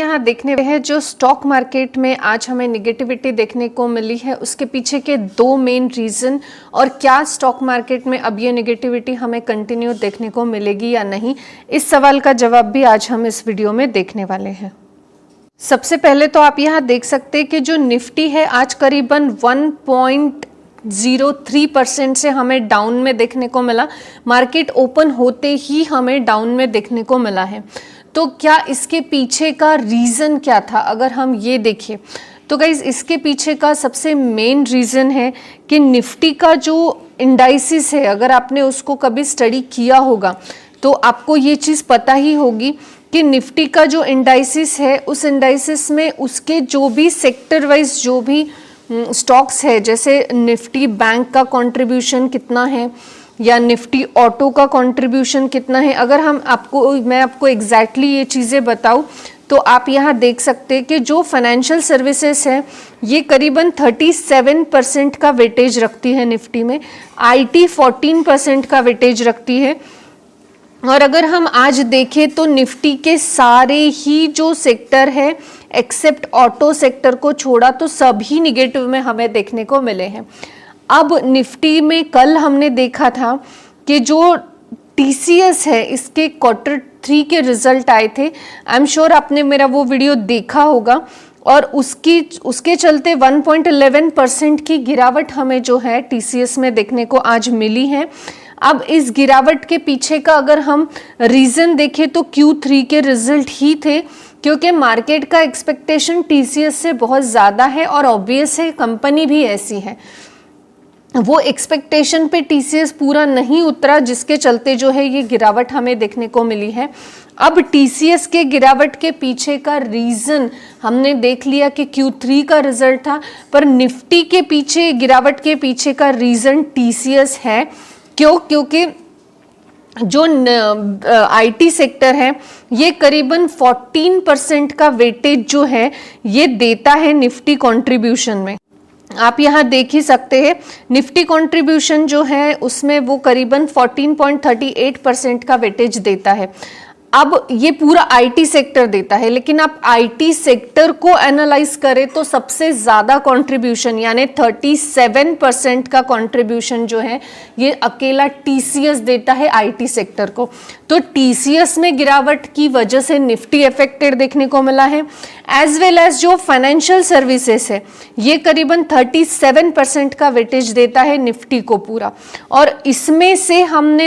यहाँ देखने हैं जो स्टॉक मार्केट में आज हमें निगेटिविटी देखने को मिली है, उसके पीछे के दो मेन रीज़न और क्या स्टॉक मार्केट में अब ये निगेटिविटी हमें कंटिन्यू देखने को मिलेगी या नहीं, इस सवाल का जवाब भी आज हम इस वीडियो में देखने वाले हैं। सबसे पहले तो आप यहाँ देख सकते हैं कि जो निफ्टी है आज करीबन 1.03% से हमें डाउन में देखने को मिला। मार्केट ओपन होते ही हमें डाउन में देखने को मिला है। तो क्या इसके पीछे का रीज़न क्या था? अगर हम ये देखें तो गाइज इसके पीछे का सबसे मेन रीज़न है कि निफ्टी का जो इंडाइसिस है, अगर आपने उसको कभी स्टडी किया होगा तो आपको ये चीज़ पता ही होगी कि निफ्टी का जो इंडाइसिस है उस इंडाइसिस में उसके जो भी सेक्टर वाइज जो भी स्टॉक्स है, जैसे निफ्टी बैंक का कंट्रीब्यूशन कितना है या निफ्टी ऑटो का कंट्रीब्यूशन कितना है, अगर मैं आपको एग्जैक्टली ये चीज़ें बताऊँ तो आप यहाँ देख सकते हैं कि जो फाइनेंशियल सर्विसेज है ये करीबन 37% का वेटेज रखती है निफ्टी में, आईटी 14% का वेटेज रखती है। और अगर हम आज देखें तो निफ्टी के सारे ही जो सेक्टर है एक्सेप्ट ऑटो सेक्टर को छोड़ा तो सभी निगेटिव में हमें देखने को मिले हैं। अब निफ्टी में कल हमने देखा था कि जो टीसीएस है इसके Q3 के रिजल्ट आए थे। आई एम श्योर आपने मेरा वो वीडियो देखा होगा और उसके चलते 1.11% की गिरावट हमें जो है टीसीएस में देखने को आज मिली है। अब इस गिरावट के पीछे का अगर हम रीज़न देखें तो Q3 के रिजल्ट ही थे, क्योंकि मार्केट का एक्सपेक्टेशन टीसीएस से बहुत ज़्यादा है और ऑब्वियस है कंपनी भी ऐसी है, वो एक्सपेक्टेशन पे टीसीएस पूरा नहीं उतरा जिसके चलते जो है ये गिरावट हमें देखने को मिली है। अब टीसीएस के गिरावट के पीछे का रीज़न हमने देख लिया कि Q3 का रिजल्ट था, पर निफ्टी के पीछे गिरावट के पीछे का रीज़न टीसीएस है। क्योंकि जो आईटी सेक्टर है ये करीबन 14% का वेटेज जो है ये देता है निफ्टी कंट्रीब्यूशन में। आप यहाँ देख ही सकते हैं निफ्टी कंट्रीब्यूशन जो है उसमें वो करीबन 14.38% का वेटेज देता है। अब ये पूरा आईटी सेक्टर देता है, लेकिन आप आईटी सेक्टर को एनालाइज करें तो सबसे ज़्यादा कंट्रीब्यूशन यानी 37% का कंट्रीब्यूशन जो है ये अकेला टीसीएस देता है आईटी सेक्टर को। तो टीसीएस में गिरावट की वजह से निफ्टी अफेक्टेड देखने को मिला है, एज वेल एज जो फाइनेंशियल सर्विसेज है ये करीबन 37% का वेटेज देता है निफ्टी को पूरा। और इसमें से हम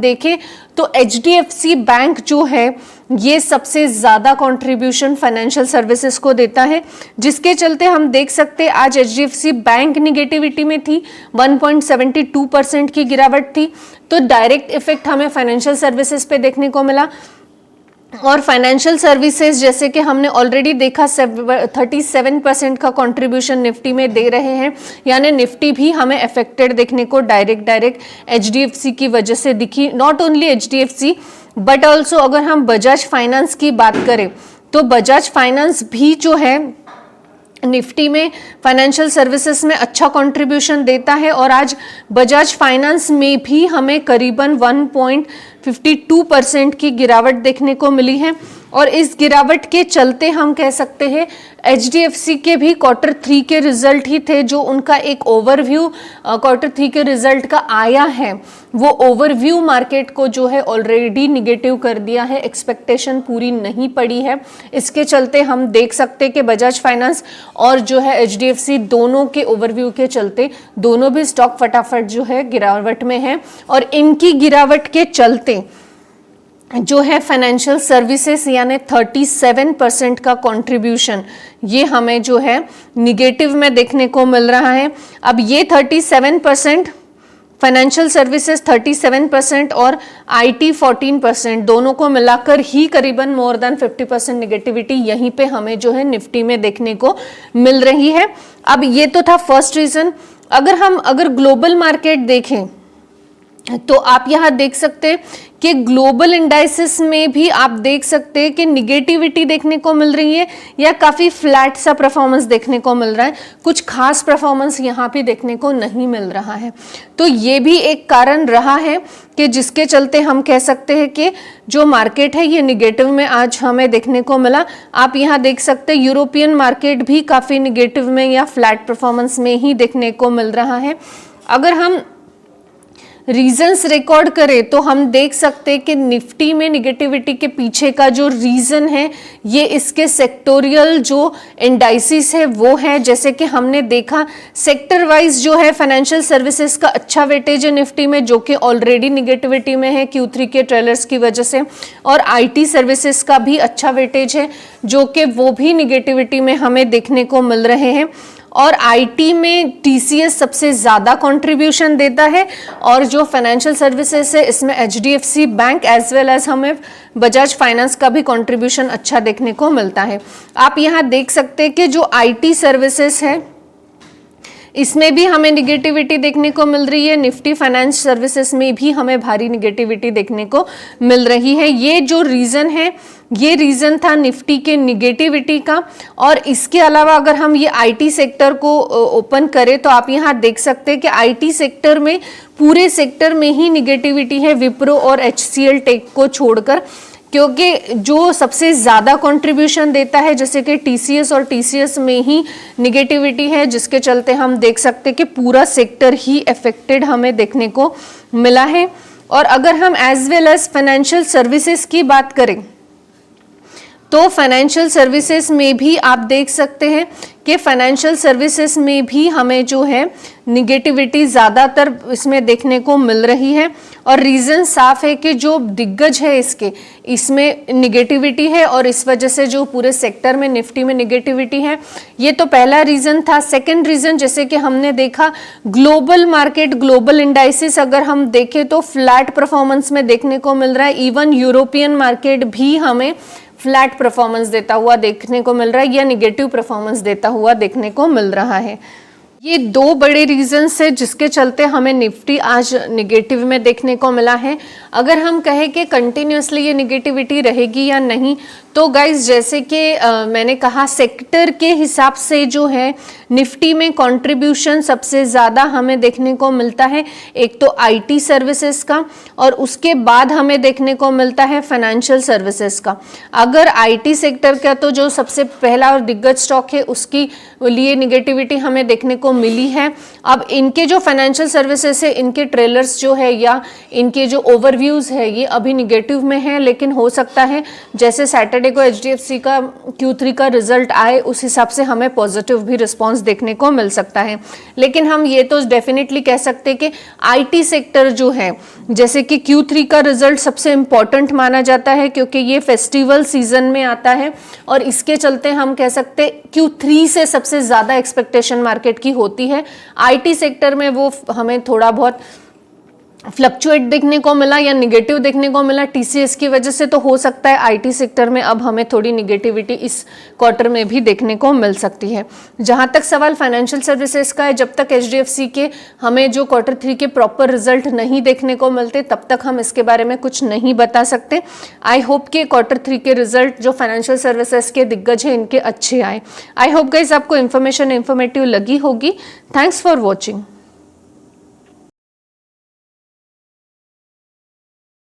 देखें तो एचडीएफसी बैंक जो है ये सबसे ज़्यादा कंट्रीब्यूशन फाइनेंशियल सर्विसेज को देता है, जिसके चलते हम देख सकते हैं आज एचडीएफसी बैंक निगेटिविटी में थी, 1.72% की गिरावट थी। तो डायरेक्ट इफेक्ट हमें फाइनेंशियल सर्विसेज पे देखने को मिला। और फाइनेंशियल सर्विसेज जैसे कि हमने ऑलरेडी देखा 37% का कंट्रीब्यूशन निफ्टी में दे रहे हैं, यानी निफ्टी भी हमें अफेक्टेड देखने को डायरेक्ट एचडीएफसी की वजह से दिखी। Not only HDFC but also अगर हम बजाज फाइनेंस की बात करें तो बजाज फाइनेंस भी जो है निफ्टी में फाइनेंशियल सर्विसेज में अच्छा कंट्रीब्यूशन देता है। और आज बजाज फाइनेंस में भी हमें करीबन 1.52% की गिरावट देखने को मिली है। और इस गिरावट के चलते हम कह सकते हैं एचडीएफसी के भी Q3 के रिजल्ट ही थे, जो उनका एक ओवरव्यू Q3 के रिजल्ट का आया है वो ओवरव्यू मार्केट को जो है ऑलरेडी निगेटिव कर दिया है, एक्सपेक्टेशन पूरी नहीं पड़ी है। इसके चलते हम देख सकते हैं कि बजाज फाइनेंस और जो है एचडीएफसी दोनों के ओवरव्यू के चलते दोनों भी स्टॉक फटाफट जो है गिरावट में है। और इनकी गिरावट के चलते जो है फाइनेंशियल सर्विसेज यानी 37% का कंट्रीब्यूशन ये हमें जो है निगेटिव में देखने को मिल रहा है। अब ये 37% फाइनेंशियल सर्विसेज 37% और आईटी 14% दोनों को मिलाकर ही करीबन मोर देन 50% निगेटिविटी यहीं पे हमें जो है निफ्टी में देखने को मिल रही है। अब ये तो था फर्स्ट रीजन। अगर ग्लोबल मार्केट देखें तो आप यहाँ देख सकते हैं कि ग्लोबल इंडाइसिस में भी आप देख सकते हैं कि निगेटिविटी देखने को मिल रही है या काफ़ी फ्लैट सा परफॉर्मेंस देखने को मिल रहा है, कुछ खास परफॉर्मेंस यहाँ पे देखने को नहीं मिल रहा है। तो ये भी एक कारण रहा है कि जिसके चलते हम कह सकते हैं कि जो मार्केट है ये निगेटिव में आज हमें देखने को मिला। आप यहाँ देख सकते हैं यूरोपियन मार्केट भी काफ़ी निगेटिव में या फ्लैट परफॉर्मेंस में ही देखने को मिल रहा है। अगर हम रीजंस रिकॉर्ड करें तो हम देख सकते हैं कि निफ्टी में निगेटिविटी के पीछे का जो रीजन है ये इसके सेक्टोरियल जो इंडाइसिस है वो है। जैसे कि हमने देखा सेक्टर वाइज जो है फाइनेंशियल सर्विसेज का अच्छा वेटेज है निफ्टी में, जो कि ऑलरेडी निगेटिविटी में है Q3 के ट्रेलर्स की वजह से, और IT सर्विसेज का भी अच्छा वेटेज है जो कि वो भी निगेटिविटी में हमें देखने को मिल रहे हैं। और IT में TCS सबसे ज़्यादा कंट्रीब्यूशन देता है, और जो फाइनेंशियल सर्विसेज है इसमें HDFC bank as well as हमें बजाज फाइनेंस का भी कंट्रीब्यूशन अच्छा देखने को मिलता है। आप यहाँ देख सकते हैं कि जो IT सर्विसेज है इसमें भी हमें निगेटिविटी देखने को मिल रही है, निफ्टी फाइनेंस सर्विसेज में भी हमें भारी निगेटिविटी देखने को मिल रही है। ये जो रीज़न है ये रीज़न था निफ्टी के निगेटिविटी का। और इसके अलावा अगर हम ये IT सेक्टर को ओपन करें तो आप यहाँ देख सकते हैं कि IT सेक्टर में पूरे सेक्टर में ही निगेटिविटी है विप्रो और HCL टेक को छोड़कर, क्योंकि जो सबसे ज़्यादा कंट्रीब्यूशन देता है जैसे कि TCS और TCS में ही निगेटिविटी है, जिसके चलते हम देख सकते हैं कि पूरा सेक्टर ही अफेक्टेड हमें देखने को मिला है। और अगर हम as well as financial services की बात करें तो फाइनेंशियल सर्विसेज में भी आप देख सकते हैं कि फाइनेंशियल सर्विसेज में भी हमें जो है निगेटिविटी ज़्यादातर इसमें देखने को मिल रही है। और रीज़न साफ है कि जो दिग्गज है इसके इसमें निगेटिविटी है, और इस वजह से जो पूरे सेक्टर में निफ्टी में निगेटिविटी है। ये तो पहला रीज़न था। सेकंड रीज़न जैसे कि हमने देखा ग्लोबल मार्केट, ग्लोबल इंडाइसिस अगर हम देखें तो फ्लैट परफॉर्मेंस में देखने को मिल रहा है। इवन यूरोपियन मार्केट भी हमें फ्लैट परफॉर्मेंस देता हुआ देखने को मिल रहा है या निगेटिव परफॉर्मेंस देता हुआ देखने को मिल रहा है। ये दो बड़े रीजंस है जिसके चलते हमें निफ्टी आज निगेटिव में देखने को मिला है। अगर हम कहें कि कंटिन्यूसली ये निगेटिविटी रहेगी या नहीं, तो गाइज जैसे कि मैंने कहा सेक्टर के हिसाब से जो है निफ्टी में कंट्रीब्यूशन सबसे ज़्यादा हमें देखने को मिलता है। एक तो IT सर्विसेज का, और उसके बाद हमें देखने को मिलता है फाइनेंशियल सर्विसेज का। अगर IT सेक्टर का तो जो सबसे पहला और दिग्गज स्टॉक है उसकी लिए निगेटिविटी हमें देखने को मिली है। अब इनके जो फाइनेंशियल सर्विसेज है इनके ट्रेलर्स जो है या इनके जो ओवरव्यूज़ है ये अभी निगेटिव में है, लेकिन हो सकता है जैसे सैटरडे को HDFC का Q3 का रिजल्ट आए उस हिसाब से हमें पॉजिटिव भी रिस्पांस देखने को मिल सकता है। लेकिन हम ये तो डेफिनेटली कह सकते हैं कि IT सेक्टर जो है जैसे कि Q3 का रिजल्ट सबसे इम्पॉर्टेंट माना जाता है, क्योंकि ये फेस्टिवल सीजन में आता है, और इसके चलते हम कह सकते हैं Q3 से सबसे ज़्यादा एक्सपेक्टेशन मार्केट की होती है। IT सेक्टर में वो हमें थोड़ा बहुत फ्लक्चुएट देखने को मिला या निगेटिव देखने को मिला TCS की वजह से, तो हो सकता है IT सेक्टर में अब हमें थोड़ी निगेटिविटी इस क्वार्टर में भी देखने को मिल सकती है। जहां तक सवाल फाइनेंशियल सर्विसेज का है, जब तक HDFC के हमें जो Q3 के प्रॉपर रिजल्ट नहीं देखने को मिलते तब तक हम इसके बारे में कुछ नहीं बता सकते। आई होप कि Q3 के रिजल्ट जो फाइनेंशियल सर्विसेज के दिग्गज हैं इनके अच्छे आए। आई होप गाइज आपको इन्फॉर्मेटिव लगी होगी। Thanks for watching.